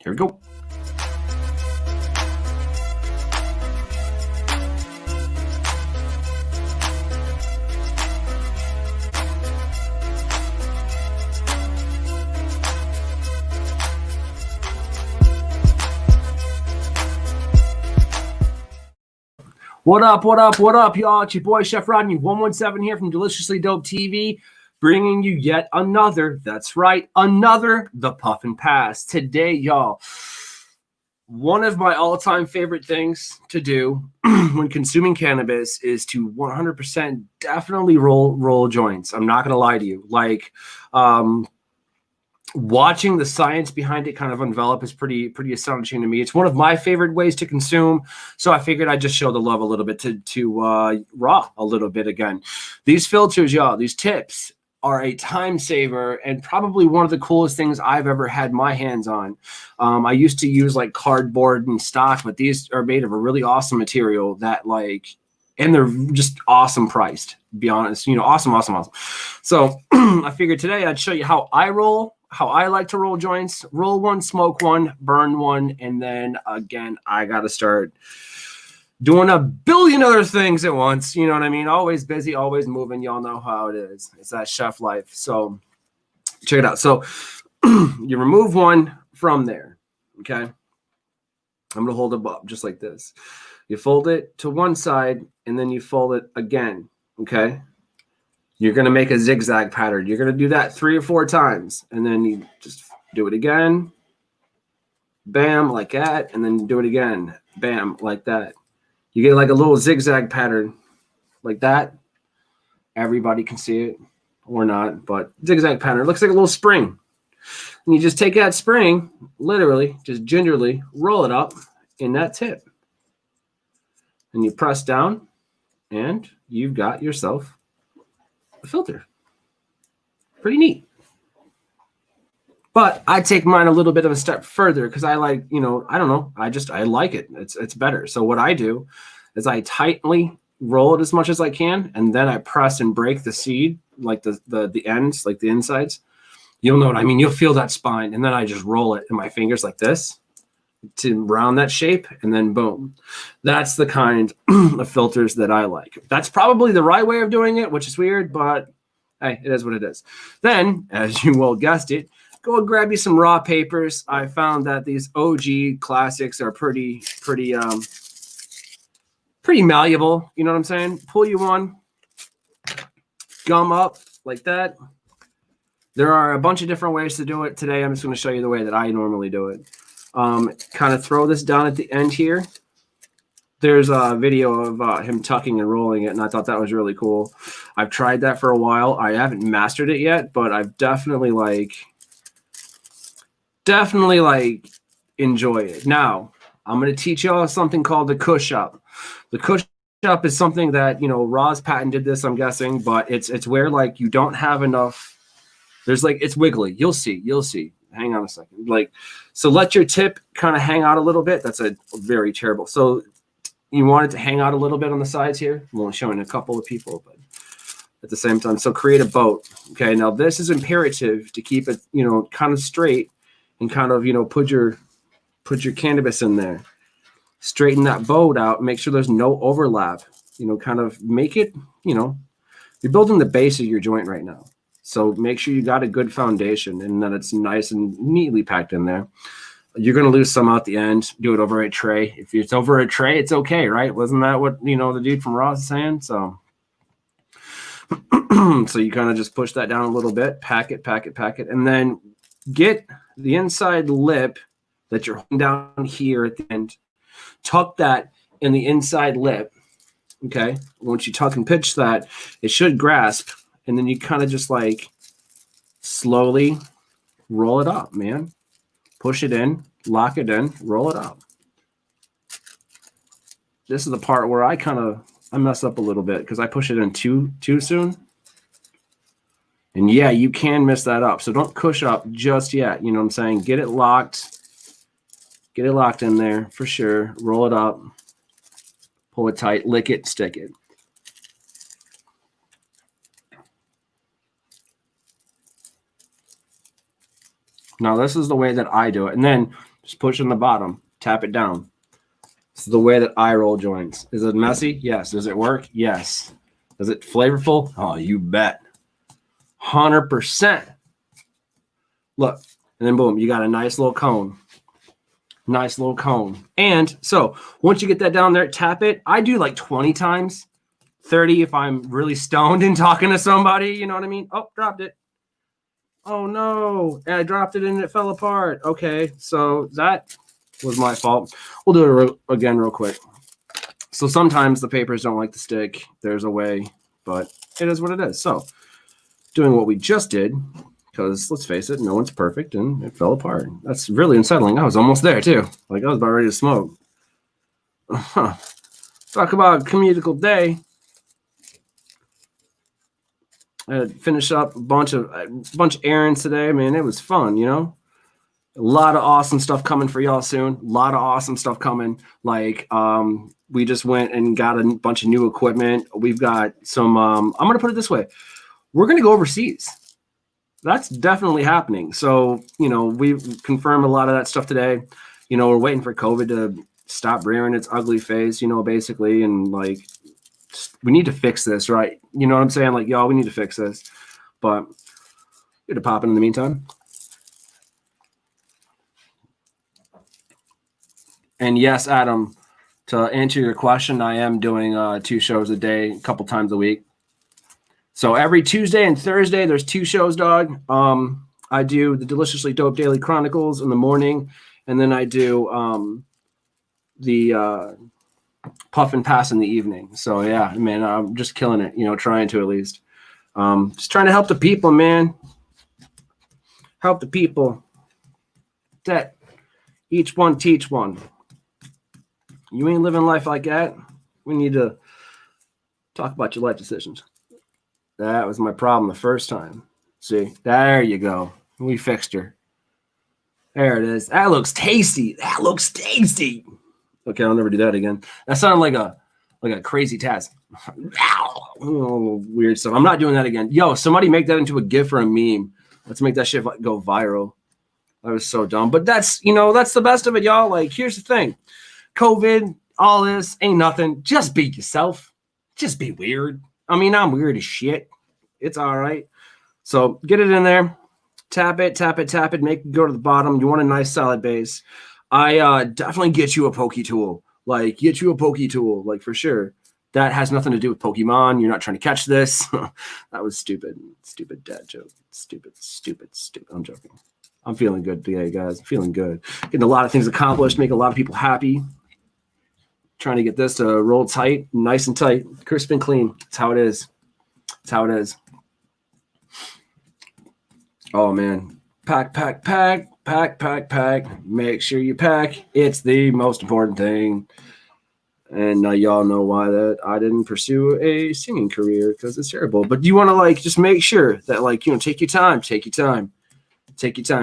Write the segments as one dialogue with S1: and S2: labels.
S1: Here we go. What up, what up, what up, y'all? It's your boy, Chef Rodney, 117 here from Deliciously Dope TV, bringing you yet another, that's right, another The Puff and Pass. Today, y'all, one of my all-time favorite things to do when consuming cannabis is to 100% definitely roll joints. I'm not going to lie to you. Like, watching the science behind it kind of envelop is pretty astonishing to me. It's one of my favorite ways to consume, so I figured I'd just show the love a little bit to raw a little bit again. These filters, y'all, these tips are a time saver and probably one of the coolest things I've ever had my hands on. I used to use like cardboard and stock, but these are made of a really awesome material that and they're just awesome priced, to be honest, awesome. So I figured today I'd show you how I roll, how I like to roll joints, roll one, smoke one, burn one. And then again, I got to start doing a billion other things at once. You know what I mean? Always busy, always moving. Y'all know how it is. It's that chef life. So check it out. So you remove one from there. Okay. I'm going to hold it up just like this. You fold it to one side and then you fold it again. Okay. You're going to make a zigzag pattern. You're going to do that 3 or 4 times. And then you just do it again. Bam, like that. And then do it again. Bam, like that. You get like a little zigzag pattern like that. Everybody can see it or not, but zigzag pattern. It looks like a little spring. And you just take that spring, literally, just gingerly roll it up in that tip. And you press down and you've got yourself a filter. Pretty neat. But I take mine a little bit of a step further because I like, I don't know. I like it. It's better. So what I do is I tightly roll it as much as I can. And then I press and break the seed, like the ends, like the insides. You'll know what I mean. You'll feel that spine. And then I just roll it in my fingers like this to round that shape. And then boom. That's the kind of filters that I like. That's probably the right way of doing it, which is weird, but hey, it is what it is. Then, as you well guessed it, go and grab you some raw papers. I found that these OG classics are pretty malleable. You know what I'm saying? Pull you one, gum up like that. There are a bunch of different ways to do it. Today, I'm just going to show you the way that I normally do it. Kind of throw this down at the end here. There's a video of him tucking and rolling it, and I thought that was really cool. I've tried that for a while. I haven't mastered it yet, but I've definitely enjoy it. Now, I'm going to teach y'all something called the cush up. The cush up is something that, Roz patented this, I'm guessing, but it's where you don't have enough. There's it's wiggly. You'll see. Hang on a second. So let your tip kind of hang out a little bit. That's a very terrible. So you want it to hang out a little bit on the sides here. I'm only showing a couple of people, but at the same time. So create a boat. Okay. Now this is imperative to keep it, kind of straight and kind of, put your cannabis in there. Straighten that boat out. Make sure there's no overlap. Kind of make it, you're building the base of your joint right now. So make sure you got a good foundation and that it's nice and neatly packed in there. You're going to lose some out the end. Do it over a tray. If it's over a tray, it's okay, right? Wasn't that what, the dude from Raw is saying? So, so you kind of just push that down a little bit, pack it, and then get the inside lip that you're holding down here at the end. Tuck that in the inside lip, okay? Once you tuck and pitch that, it should grasp. And then you kind of just slowly roll it up, man. Push it in, lock it in, roll it up. This is the part where I mess up a little bit because I push it in too soon. And yeah, you can mess that up. So don't cush up just yet. You know what I'm saying? Get it locked. Get it locked in there for sure. Roll it up. Pull it tight. Lick it. Stick it. Now, this is the way that I do it. And then Just push on the bottom, tap it down. This is the way that I roll joints. Is it messy? Yes. Does it work? Yes. Is it flavorful? Oh, you bet. 100%. Look, and then boom, you got a nice little cone. Nice little cone. And so once you get that down there, tap it. I do like 20 times, 30 if I'm really stoned and talking to somebody. You know what I mean? Oh, dropped it. Oh, no. And I dropped it and it fell apart. Okay, so that was my fault. We'll do it again real quick. So sometimes the papers don't like to stick. There's a way, but it is what it is. So doing what we just did, because let's face it, no one's perfect, and it fell apart. That's really unsettling. I was almost there, too. Like, I was about ready to smoke. Talk about a comedical day. I finished up a bunch of errands today. Man, it was fun, you know? A lot of awesome stuff coming for y'all soon. A lot of awesome stuff coming. Like, we just went and got a bunch of new equipment. We've got some, I'm going to put it this way. We're going to go overseas. That's definitely happening. So, you know, we've confirmed a lot of that stuff today. You know, we're waiting for COVID to stop rearing its ugly face, you know, basically. And like, we need to fix this, right? You know what I'm saying? Like, y'all, we need to fix this. But get it popping in the meantime. And yes, Adam, to answer your question, I am doing 2 shows a day, a couple times a week. So every Tuesday and Thursday, there's 2 shows, dog. I do the Deliciously Dope Daily Chronicles in the morning, and then I do the Puff and Pass in the evening. So yeah, man, I'm just killing it, you know, trying to at least. Just trying to help the people, man. Help the people. That each one teach one. You ain't living life like that. We need to talk about your life decisions. That was my problem the first time. See, there you go. We fixed her. There it is. That looks tasty. That looks tasty. Okay, I'll never do that again. That sounded like a crazy Taz. Oh, weird stuff. I'm not doing that again. Yo, somebody make that into a GIF or a meme. Let's make that shit go viral. That was so dumb. But that's, you know, that's the best of it, y'all. Like, here's the thing. COVID, all this ain't nothing. Just be yourself. Just be weird. I mean, I'm weird as shit. It's all right. So get it in there. Tap it, tap it, tap it. Make it go to the bottom. You want a nice solid base. I definitely get you a pokey tool. Like, get you a pokey tool. Like, for sure. That has nothing to do with Pokemon. You're not trying to catch this. That was stupid. Stupid dad joke. Stupid. I'm joking. I'm feeling good today, guys. I'm feeling good. Getting a lot of things accomplished. Making a lot of people happy. Trying to get this to roll tight, nice and tight, crisp and clean. That's how it is. That's how it is. Oh, man. Pack. Make sure you pack. It's the most important thing. And y'all know why that I didn't pursue a singing career, because it's terrible. But you want to, like, just make sure that, like, you know, take your time.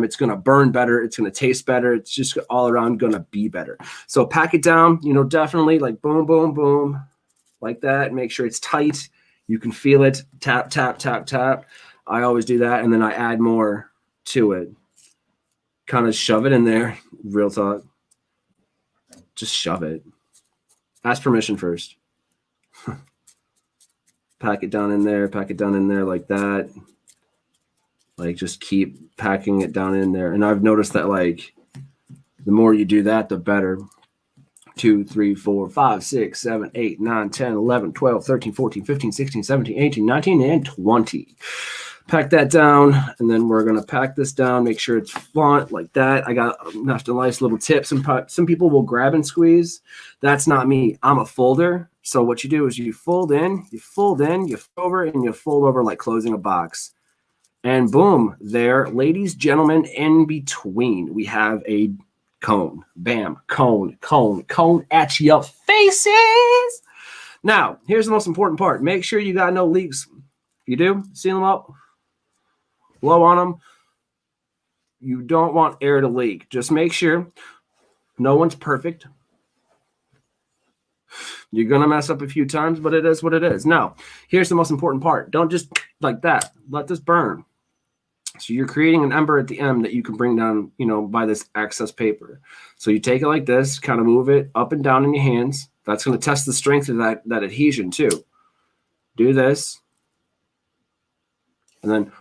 S1: It's going to burn better. It's going to taste better. It's just all around going to be better. So pack it down, you know, definitely like boom, boom, boom, like that. Make sure it's tight. You can feel it. Tap. I always do that. And then I add more to it. Kind of shove it in there. Real talk. Just shove it. Ask permission first. Pack it down in there like that. Like, just keep packing it down in there. And I've noticed that, like, the more you do that, the better. 2, 3, 4, 5, 6, 7, 8, 9, 10, 11, 12, 13, 14, 15, 16, 17, 18, 19, and 20. Pack that down, and then we're going to pack this down, make sure it's flat like that. I got enough to nice little tips. Some people will grab and squeeze. That's not me. I'm a folder. So what you do is you fold in, you fold over, and you fold over like closing a box. And boom, there, ladies, gentlemen, in between, we have a cone. Bam, cone at your faces. Now, here's the most important part. Make sure you got no leaks. If you do, seal them up. Blow on them. You don't want air to leak. Just make sure no one's perfect. You're going to mess up a few times, but it is what it is. Now, here's the most important part. Don't just like that. Let this burn. So you're creating an ember at the end that you can bring down, by this excess paper. So you take it like this, kind of move it up and down in your hands. That's going to test the strength of that adhesion too. Do this. And then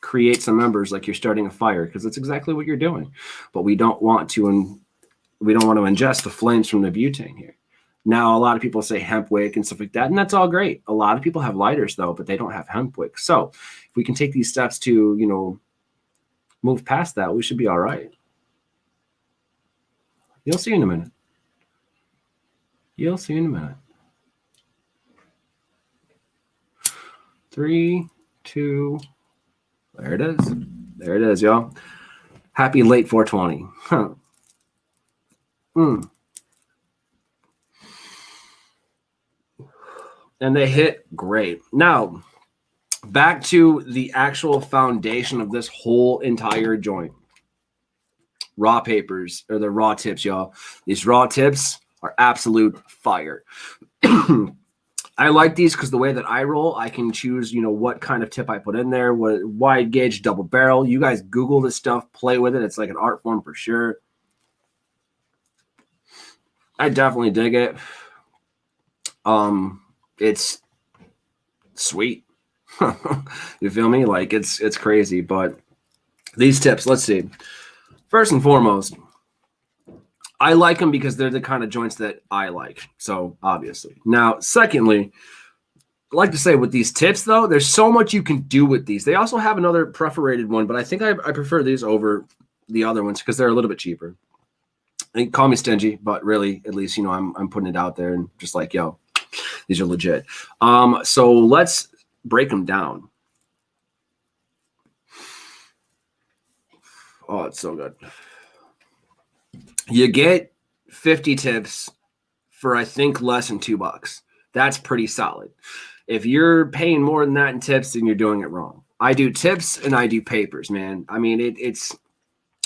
S1: create some embers like you're starting a fire, because that's exactly what you're doing. But we don't want to ingest the flames from the butane here. Now, a lot of people say hemp wick and stuff like that, and that's all great. A lot of people have lighters, though, but they don't have hemp wick. So if we can take these steps to, move past that, we should be all right. You'll see in a minute. You'll see in a minute. 3, 2, there it is. There it is, y'all. Happy late 420. Huh. And they hit great. Now, back to the actual foundation of this whole entire joint. Raw papers, or the raw tips, y'all. These raw tips are absolute fire. I like these because the way that I roll, I can choose, what kind of tip I put in there, what wide gauge, double barrel. You guys Google this stuff, play with it. It's like an art form for sure. I definitely dig it. It's sweet. You feel me? Like it's crazy, but these tips, let's see. First and foremost, I like them because they're the kind of joints that I like. So obviously. Now, secondly, I like to say with these tips though, there's so much you can do with these. They also have another perforated one, but I think I prefer these over the other ones because they're a little bit cheaper. They call me stingy, but really, at least, I'm putting it out there and just like, yo, these are legit. So let's break them down. Oh, it's so good. You get 50 tips for, I think, less than $2. That's pretty solid. If you're paying more than that in tips, then you're doing it wrong. I do tips and I do papers, man. I mean, it's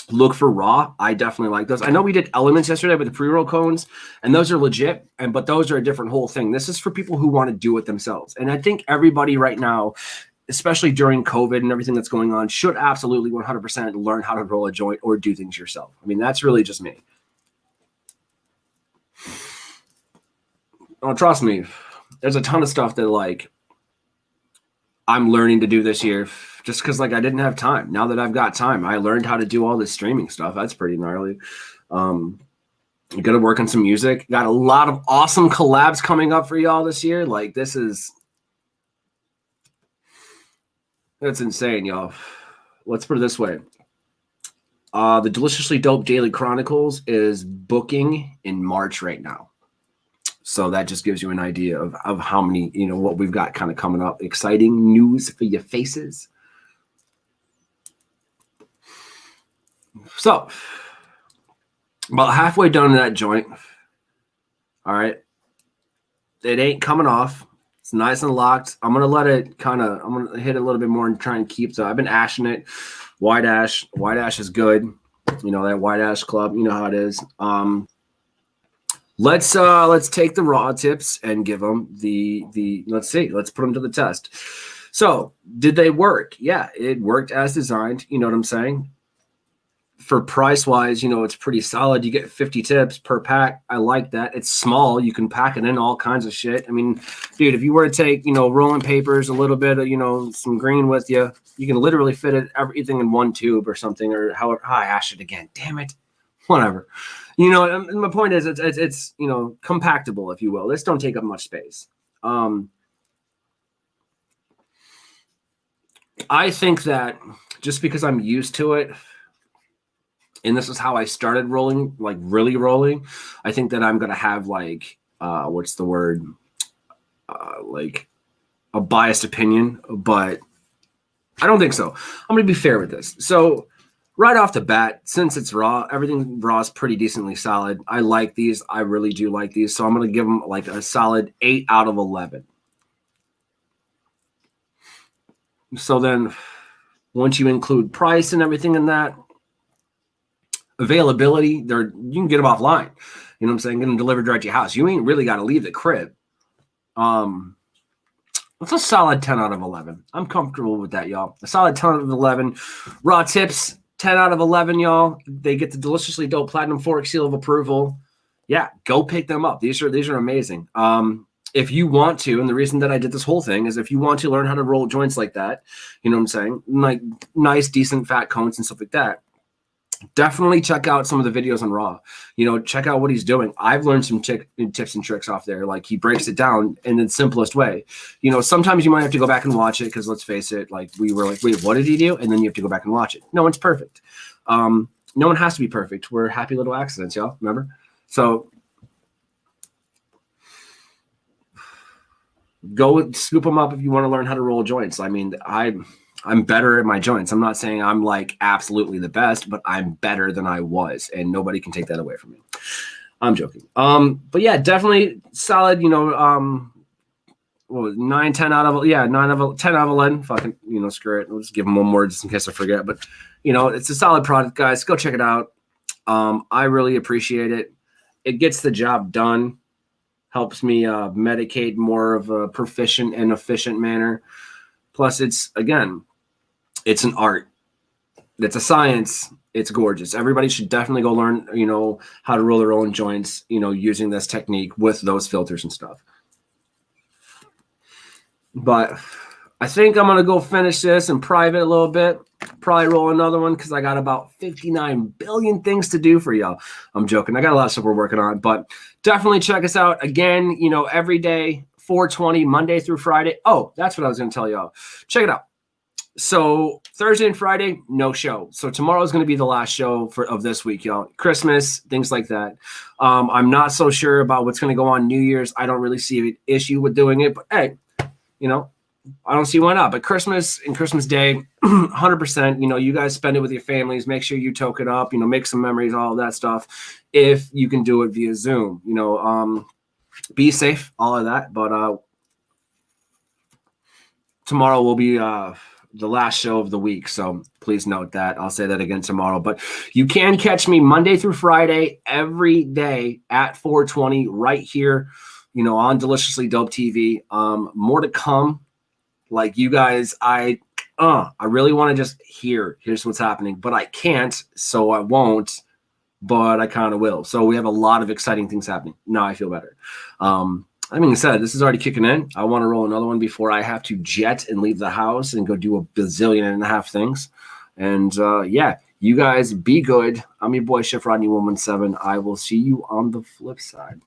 S1: look for raw. I definitely like those. I know we did elements yesterday with the pre-roll cones, and those are legit, but those are a different whole thing. This is for people who want to do it themselves. And I think everybody right now, especially during COVID and everything that's going on, should absolutely 100% learn how to roll a joint or do things yourself. I mean, that's really just me. Oh, trust me, there's a ton of stuff that like I'm learning to do this year just because like I didn't have time. Now that I've got time, I learned how to do all this streaming stuff. That's pretty gnarly. Got to work on some music. Got a lot of awesome collabs coming up for y'all this year. Like that's insane, y'all. Let's put it this way. The Deliciously Dope Daily Chronicles is booking in March right now. So that just gives you an idea of how many, what we've got kind of coming up. Exciting news for your faces. So, about halfway done in that joint. All right. It ain't coming off. It's nice and locked. I'm going to let it I'm going to hit it a little bit more and try and keep. So I've been ashing it. White ash. White ash is good. That white ash club, you know how it is. Let's take the raw tips and give them let's see. Let's put them to the test. So did they work? Yeah, it worked as designed. You know what I'm saying? For price wise, it's pretty solid. You get 50 tips per pack. I like that. It's small. You can pack it in all kinds of shit. I mean, dude, if you were to take, rolling papers, a little bit of, some green with you, you can literally fit everything in one tube or something, or however. I ash it again. Damn it. Whatever. And my point is it's compactable, if you will. This don't take up much space. I think that just because I'm used to it, and this is how I started rolling, like really rolling, I think that I'm going to have like, what's the word? Like a biased opinion, but I don't think so. I'm going to be fair with this. So right off the bat, since it's raw, everything raw is pretty decently solid. I like these. I really do like these. So I'm going to give them like a solid 8 out of 11. So then once you include price and everything in that, availability, you can get them offline. You know what I'm saying? Get them delivered right to your house. You ain't really got to leave the crib. It's a solid 10 out of 11. I'm comfortable with that, y'all. A solid 10 out of 11. Raw tips, 10 out of 11, y'all. They get the Deliciously Dope Platinum Fork seal of approval. Yeah, go pick them up. These are amazing. If you want to, and the reason that I did this whole thing is if you want to learn how to roll joints like that, you know what I'm saying? Like nice, decent fat cones and stuff like that. Definitely check out some of the videos on Raw. You know, check out what he's doing. I've learned some tips and tricks off there. Like he breaks it down in the simplest way. You know, sometimes you might have to go back and watch it because let's face it, like we were like, wait, what did he do? And then you have to go back and watch it. No one's perfect. No one has to be perfect. We're happy little accidents, y'all. Remember? So go scoop them up if you want to learn how to roll joints. I mean, I'm better at my joints. I'm not saying I'm like absolutely the best, but I'm better than I was, and nobody can take that away from me. I'm joking. But yeah, definitely solid, you know, what was it, 9, 10 out of, yeah, 9 of 10 out of 11. Fucking, you know, screw it. We'll just give them one more just in case I forget. But, you know, it's a solid product, guys. Go check it out. I really appreciate it. It gets the job done. Helps me medicate more of a proficient and efficient manner. Plus, it's, again, it's an art. It's a science. It's gorgeous. Everybody should definitely go learn, you know, how to roll their own joints, you know, using this technique with those filters and stuff. But I think I'm going to go finish this in private a little bit. Probably roll another one because I got about 59 billion things to do for y'all. I'm joking. I got a lot of stuff we're working on, but definitely check us out. Again, you know, every day, 420, Monday through Friday. Oh, that's what I was going to tell y'all. Check it out. So Thursday and Friday, no show. So tomorrow is going to be the last show of this week, y'all. Christmas, things like that. I'm not so sure about what's going to go on New Year's. I don't really see an issue with doing it, but hey, you know, I don't see why not. But Christmas and Christmas Day, 100%, you know, you guys spend it with your families. Make sure you toke it up, you know, make some memories, all of that stuff. If you can do it via Zoom, you know, be safe, all of that. But tomorrow will be the last show of the week. So please note that. I'll say that again tomorrow. But you can catch me Monday through Friday, every day at 420 right here, you know, on Deliciously Dope TV. More to come. Like you guys, I really want to just here's what's happening, but I can't, so I won't, but I kind of will. So we have a lot of exciting things happening. Now I feel better. I mean, said this is already kicking in. I want to roll another one before I have to jet and leave the house and go do a bazillion and a half things. And yeah, you guys be good. I'm your boy, Chef Rodney 117. I will see you on the flip side.